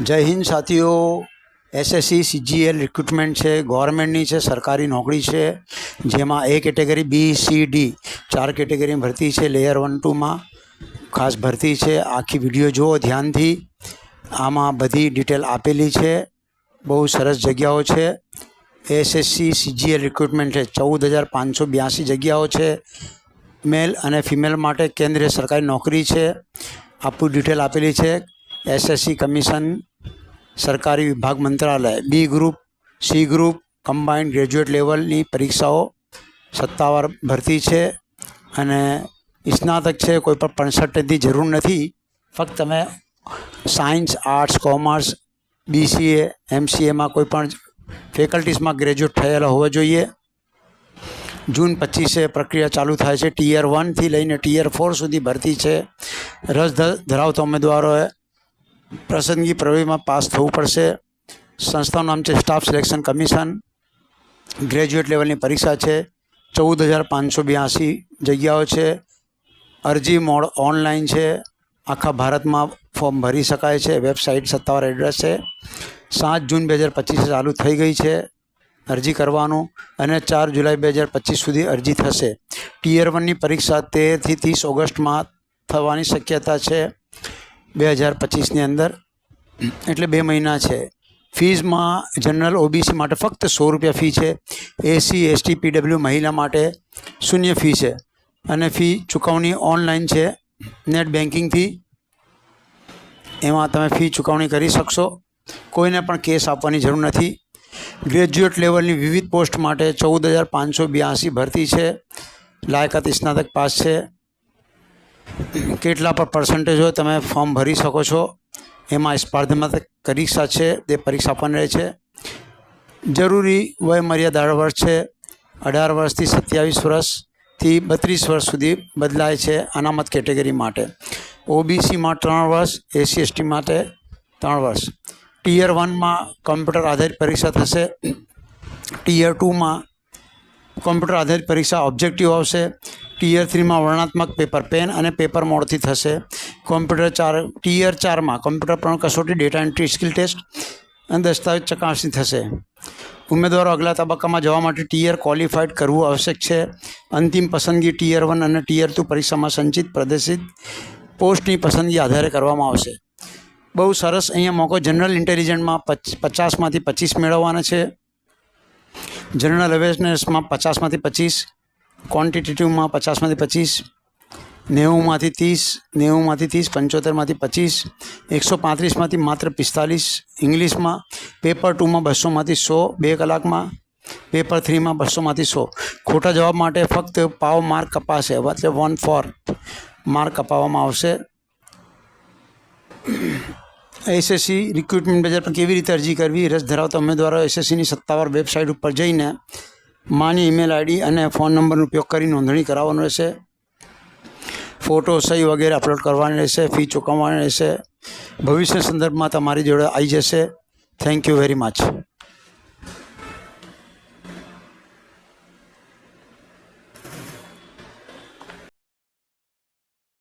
जय हिंद साथियों। SSC CGL recruitment है, गवर्नमेंटनी है, सरकारी नौकरी है, जेमा A category B C D 4 category में भर्ती है। लेयर 1 2 में खास भर्ती है। आखी विडियो जुओ ध्यान थी, आमा बधी डिटेल आपेली है। बहुत सरस जग्याओ है। एसएससी सीजीएल रिक्रूटमेंट है। 14,582 जग्याओ है। मेल और फीमेल माटे केंद्रीय सरकारी नौकरी है। आपू डिटेल आपेली है। एसएससी कमीशन, सरकारी विभाग मंत्रालय, B group, C group, combined graduate लेवलनी परीक्षाओं सत्तावार भर्ती है। अने स्नातक है, कोई पर 65 जरूर नहीं। फक्त तमे science, arts, commerce, BCA, MCA में कोईपण फेकल्टीज में ग्रेजुएट थयेला होवा जोईए। जून 25 प्रक्रिया चालू थाय छे। टीयर 1 थी लईने टीयर 4 सुधी भर्ती है। रस धरावता उम्मीदवारों पसंदगी प्रवेश में पास थवू पड़शे। संस्थाનું नाम है स्टाफ सिलेक्शन कमीशन। ग्रेजुएट लेवलनी परीक्षा है। 14,582 जग्याओ है। अरजी मोड ऑनलाइन है। आखा भारत में फॉर्म भरी शकाय है। वेबसाइट सत्तावार एड्रेस है। 7 जून 2025 चालू थई गई है अरजी करवानुं अने 4 जुलाई 2025 सुधी अरजी थशे। टीयर 1 नी परीक्षा 13 થી 30 ऑगस्ट में थवानी शक्यता है 2025 ની अंदर, एटले 2 महीना है। फीज में जनरल ओबीसी माटे फक्त 100 रुपया फी है। एसी एसटी पीडब्ल्यू महिला माटे 0 फी है। अने फी चुकवणी ऑनलाइन है। नेट बेंकिंग थी एमां तमे फी चुकवणी करी शकशो। कोईने पण केस आपवानी जरूर नहीं। ग्रेजुएट लेवलनी विविध पोस्ट माटे 14,582 भर्ती है। लायकात स्नातक पास है। केटला पर परसेंटेज हो तमे फॉर्म भरी सको छो। एमां स्पर्धात्मक परीक्षा है, ते परीक्षा पण रहे छे। जरूरी वय मर्यादा 18 वर्ष है। 18 वर्ष थी 27 वर्ष थी 32 वर्ष सुधी बदलाय है अनामत कैटेगरी माटे। ओबीसी में 3 वर्ष, एसी एसटी माटे 3 वर्ष। टीयर 1 में कम्प्यूटर आधारित परीक्षा थशे। टीयर 2 में कम्प्यूटर आधारित परीक्षा ऑब्जेक्टिव आवशे। टीयर 3 में वर्णनात्मक पेपर पेन और पेपर मोड थी थशे। टीयर 4 में कम्प्यूटर पर कसोटी, डेटा एंट्री, स्किल टेस्ट और दस्तावेज चकासणी थशे। उम्मीदवारों अगला तबक्का में जवा माटे टीयर क्वॉलिफाइड करवू आवश्यक है। अंतिम पसंदगी टीयर 1 और टीयर 2 परीक्षा में संचित प्रदर्शित पोस्टनी पसंदगी आधारे करवामां आवशे। बहु सरस अहींया मौको जनरल इंटेलिजन्स में 50 में 25 मेळववाना छे। जनरल अवेरनेस में 50 में 25, क्वॉन्टिटेटिव में 50 में 25, 90 में 30, 90 में 30, 75 में 25, 135 में मात्र 45। इंग्लिश में पेपर 2 में 200 में 100 2 कलाक में। पेपर 3 में 200 में 100। खोटा जवाब माटे फक्त पाव मार्क कपाशे, मतलब 1/4 मार्क कपाववामां आवशे। एसएससी रिक्रूटमेंट बजार पर केवी रीते अरजी करवी, रस धरावता उम्मीदवारों एसएससी सत्तावार वेबसाइट पर जईने मानी ईमेल आईडी और फोन नंबर उपयोग कर नोंधणी कराववानुं रहेशे। फोटो, सही वगैरह अपलोड करवानी रहेशे। फी चूकववानी रहेशे। भविष्य संदर्भ में तमारी जोड़े आई जशे। Thank you very much.